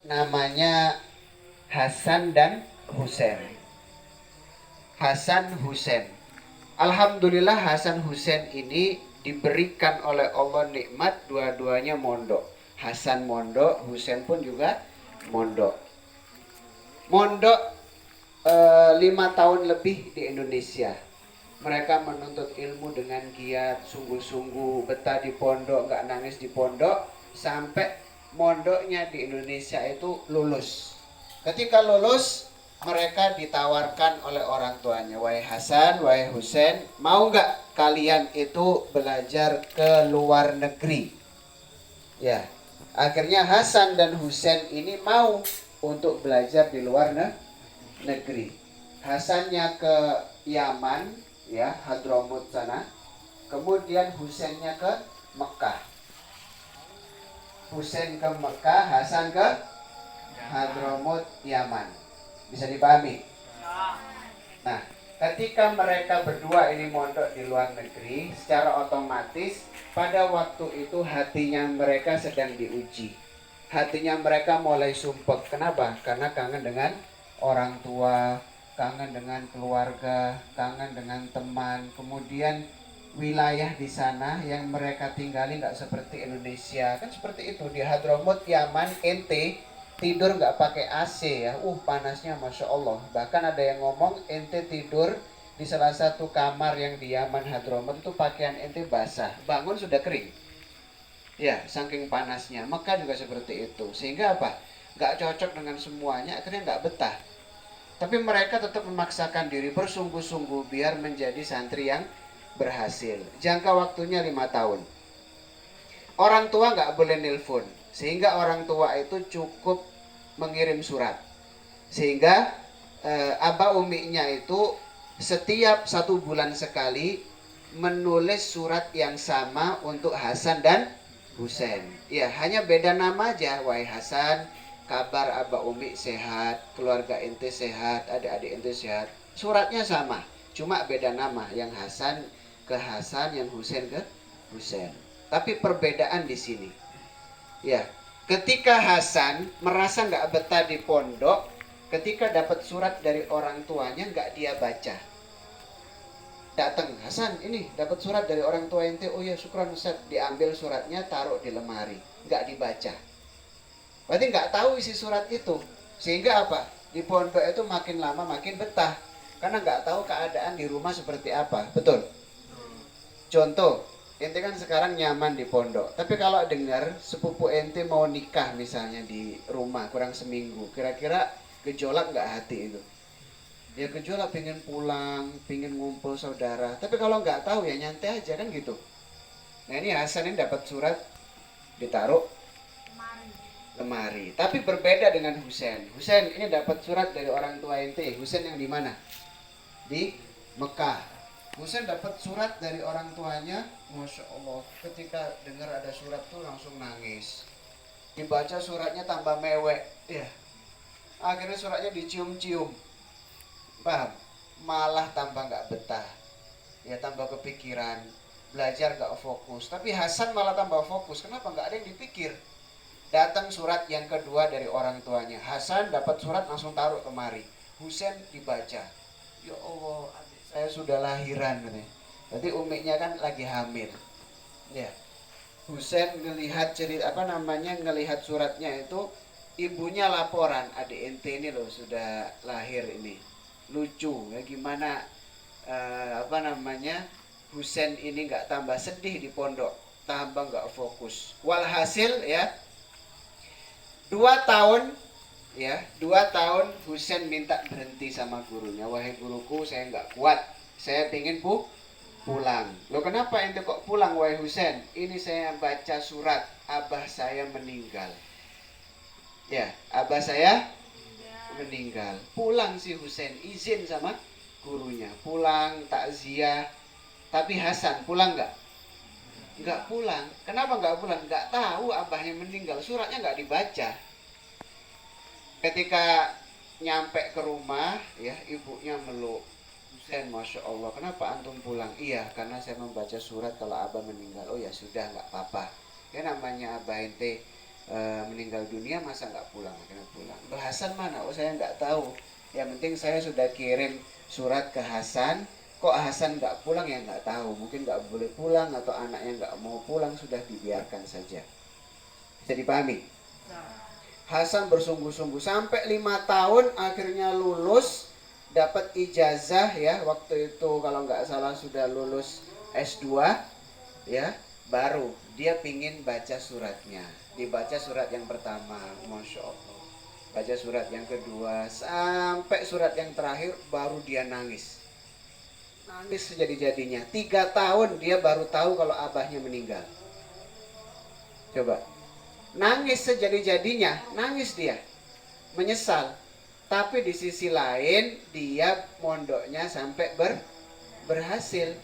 namanya Hasan dan Husain. Hasan Husain. Alhamdulillah Hasan Husain ini diberikan oleh Allah nikmat dua-duanya mondok. Hasan mondok, Husain pun juga mondok. Mondok 5 tahun lebih di Indonesia. Mereka menuntut ilmu dengan giat, sungguh-sungguh, betah di pondok, nggak nangis di pondok, sampai mondoknya di Indonesia itu lulus. Ketika lulus, mereka ditawarkan oleh orang tuanya, wahai Hasan, wahai Husain, mau nggak kalian itu belajar ke luar negeri? Ya, akhirnya Hasan dan Husain ini mau untuk belajar di luar negeri. Hasannya ke Yaman, ya, Hadramut sana. Kemudian Husainnya ke Mekah. Husain ke Mekah, Hasan ke Hadramut, Yaman. Bisa dipahami? Nah, ketika mereka berdua ini mondok di luar negeri, secara otomatis pada waktu itu hatinya mereka sedang diuji. Hatinya mereka mulai sumpek. Kenapa? Karena kangen dengan orang tua, kangen dengan keluarga, kangen dengan teman. Kemudian wilayah di sana yang mereka tinggali nggak seperti Indonesia. Kan seperti itu di Hadramut, Yaman, ente tidur nggak pakai AC ya, panasnya masya Allah. Bahkan ada yang ngomong ente tidur di salah satu kamar yang di Yaman Hadramut itu pakaian ente basah, bangun sudah kering. Ya, saking panasnya. Mekah juga seperti itu. Sehingga apa? Nggak cocok dengan semuanya, akhirnya nggak betah. Tapi mereka tetap memaksakan diri bersungguh-sungguh biar menjadi santri yang berhasil. Jangka waktunya 5 tahun. Orang tua nggak boleh nelpon, sehingga orang tua itu cukup mengirim surat. Sehingga abah uminya itu setiap 1 bulan sekali menulis surat yang sama untuk Hasan dan Husain. Ya, hanya beda nama aja. Wahai Hasan, kabar abah umi sehat, keluarga ente sehat, adik-adik ente sehat. Suratnya sama, cuma beda nama. Yang Hasan ke Hasan, yang Husain ke Husain. Tapi perbedaan di sini. Ya, ketika Hasan merasa nggak betah di pondok, ketika dapat surat dari orang tuanya nggak dia baca. Datang, Hasan, ini dapat surat dari orang tua ente. Oh ya, syukran Ustaz. Diambil suratnya, taruh di lemari, nggak dibaca. Berarti nggak tahu isi surat itu. Sehingga apa? Di pondok itu makin lama makin betah, karena nggak tahu keadaan di rumah seperti apa. Betul? Contoh, ente kan sekarang nyaman di pondok. Tapi kalau dengar sepupu ente mau nikah misalnya di rumah kurang seminggu, kira-kira gejolak nggak hati itu? Ya gejolak, pengen pulang, pengen ngumpul saudara. Tapi kalau nggak tahu ya nyantai aja kan gitu. Nah ini Hasan ini dapat surat, ditaruh lemari. Tapi berbeda dengan Husain. Husain ini dapat surat dari orang tua ente. Husain yang di mana? Di Mekah. Husain dapat surat dari orang tuanya, masya Allah. Ketika dengar ada surat tuh langsung nangis. Dibaca suratnya tambah mewek, ya. Akhirnya suratnya dicium-cium, paham? Malah tambah nggak betah, ya tambah kepikiran, belajar nggak fokus. Tapi Hasan malah tambah fokus. Kenapa? Nggak ada yang dipikir. Datang surat yang kedua dari orang tuanya. Hasan dapat surat langsung taruh kemari. Husain dibaca. Ya Allah, adik saya sudah lahiran katanya. Berarti umiknya kan lagi hamil. Ya. Husain ngelihat cerita ngelihat suratnya itu, ibunya laporan, adik ente ini loh sudah lahir ini. Lucu ya, gimana Husain ini nggak tambah sedih di pondok, tambah nggak fokus. Walhasil ya, 2 tahun, ya 2 tahun Husain minta berhenti sama gurunya. Wahai guruku, saya nggak kuat, saya pengen pulang. Loh kenapa ente kok pulang wahai Husain? Ini saya baca surat abah saya meninggal. Ya, abah saya meninggal. Pulang si Husain, izin sama gurunya, pulang takziah. Tapi Hasan pulang nggak? Nggak pulang. Kenapa nggak pulang? Nggak tahu abahnya meninggal, suratnya nggak dibaca. Ketika nyampe ke rumah, ya ibunya meluk. Husain, masya Allah, kenapa antum pulang? Iya, karena saya membaca surat kalau abah meninggal. Oh ya sudah, nggak apa-apa. Ya namanya abah ente meninggal dunia, masa nggak pulang? Akhirnya pulang. Loh, Hasan mana? Oh, saya nggak tahu. Yang penting saya sudah kirim surat ke Hasan. Kok Hasan nggak pulang? Ya nggak tahu. Mungkin nggak boleh pulang atau anaknya nggak mau pulang, sudah dibiarkan saja. Bisa dipahami? Hasan bersungguh-sungguh sampai 5 tahun, akhirnya lulus, dapat ijazah ya. Waktu itu kalau nggak salah sudah lulus S2 ya, baru dia pingin baca suratnya. Dibaca surat yang pertama, Masya Allah. Baca surat yang kedua, sampai surat yang terakhir baru dia nangis. Nangis sejadi-jadinya. 3 tahun dia baru tahu kalau abahnya meninggal. Coba. Nangis sejadi-jadinya, nangis dia. Menyesal. Tapi di sisi lain dia mondoknya sampai berhasil.